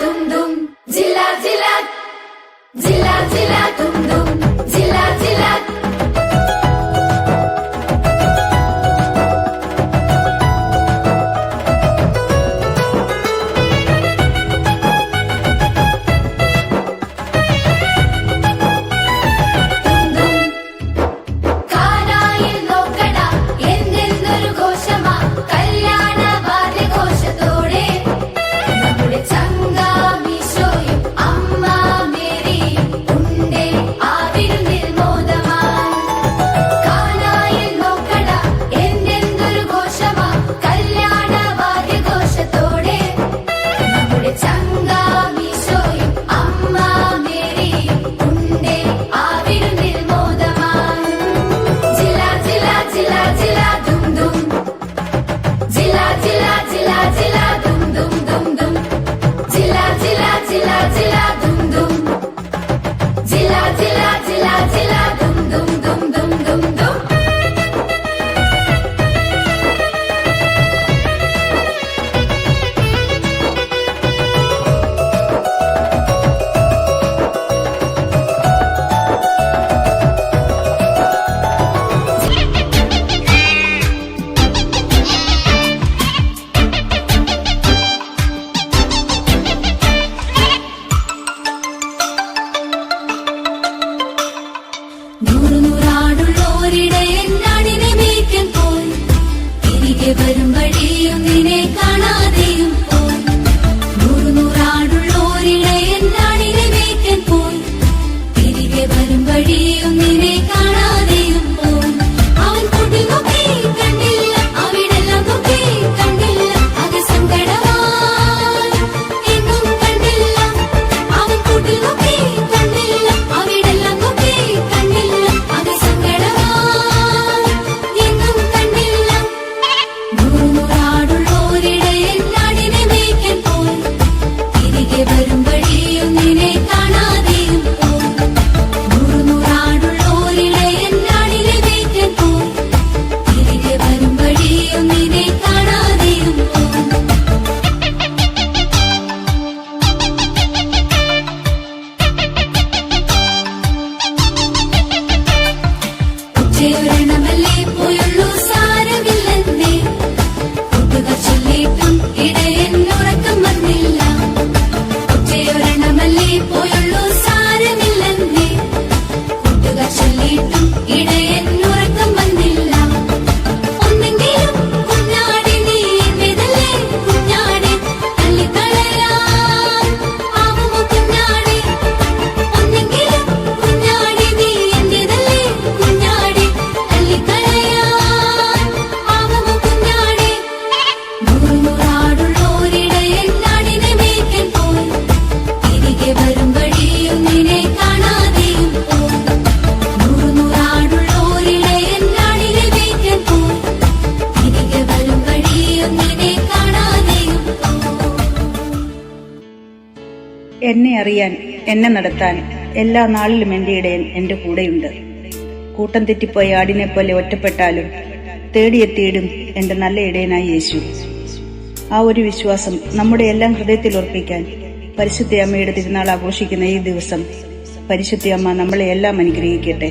दुम दुम जिला जिला जिला जिला दुम दुम जिला जिला വരും വഴിയും നിന്നെ കാണാതെയും പോയി നൂറാടുള്ളോരിടയൻ നാടിനെ മേയ്ക്കാൻ പോയി തിരികെ വരും വഴിയും നിന്നെ കാണാതെയും പോയി അവൻ കൂട്ടിൽ നോക്കി കണ്ടില്ല അവിടെല്ലാം നോക്കി കണ്ടില്ല അത് സങ്കടമായി എങ്ങും കണ്ടില്ല അവൻ കൂട്ടിൽ നോക്കി കണ്ടില്ല അവിടെല്ലാം നോക്കി കണ്ടില്ല അത് സങ്കടമായി എങ്ങും കണ്ടില്ല നൂറാടുള്ളോരിടയൻ നാടിനെ മേയ്ക്കാൻ പോയി തിരികെ വരും വഴിയും നിന്നെ കാണാതെയും പോയി നൂറാടുള്ളോരിടയൻ നാടിനെ മേയ്ക്കാൻ പോയി തിരികെ വരും വഴിയും നിന്നെ കാണാതെയും പോയി ഉച്ചയൊരെണ്ണമല്ലേ പോയുള്ളൂ സാരമില്ലെന്നേ കൂട്ടുകാർ ചൊല്ലിയിട്ടും ഇടയൻ ഉറക്കം വന്നില്ല ഉച്ചയൊരെണ്ണമല്ലേ പോയുള്ളൂ സാരമില്ലെന്നേ കൂട്ടുകാർ ചൊല്ലിയിട്ടും ഇടയൻ ഉറക്കം വന്നില്ല ഒന്നെങ്കിലും കുഞ്ഞാടി നീ എന്റേതല്ലേ കുഞ്ഞാടി തള്ളിക്കളയാൻ ആവുമോ കുഞ്ഞാടി ഒന്നെങ്കിലും കുഞ്ഞാടി നീ എന്റേതല്ലേ കുഞ്ഞാടി തള്ളിക്കളയാൻ ആവുമോ കുഞ്ഞാടി നൂറാടുള്ളോരിടയൻ നാടിനെ മേയ്ക്കാൻ പോയി തിരികെ വരും വഴിയും നിന്നെ കാണാതെയും പോയി നൂറാടുള്ളോരിടയൻ നാടിനെ മേയ്ക്കാൻ പോയി തിരികെ വരും വഴിയും നിന്നെ കാണാതെയും പോയി എന്നെ അറിയാൻ എന്നെ നടത്താൻ എല്ലാ നാളിലും എന്റെ ഇടയൻ എന്റെ കൂടെയുണ്ട്. കൂട്ടം തെറ്റിപ്പോയ ആടിനെ പോലെ ഒറ്റപ്പെട്ടാലും തേടിയെത്തിയിടും എന്റെ നല്ല ഇടയനായ യേശു. ആ ഒരു വിശ്വാസം നമ്മുടെ എല്ലാം ഹൃദയത്തിൽ ഉറപ്പിക്കാൻ പരിശുദ്ധ അമ്മയുടെ തിരുനാൾ ആഘോഷിക്കുന്ന ഈ ദിവസം പരിശുദ്ധ അമ്മ നമ്മളെ എല്ലാം അനുഗ്രഹിക്കട്ടെ.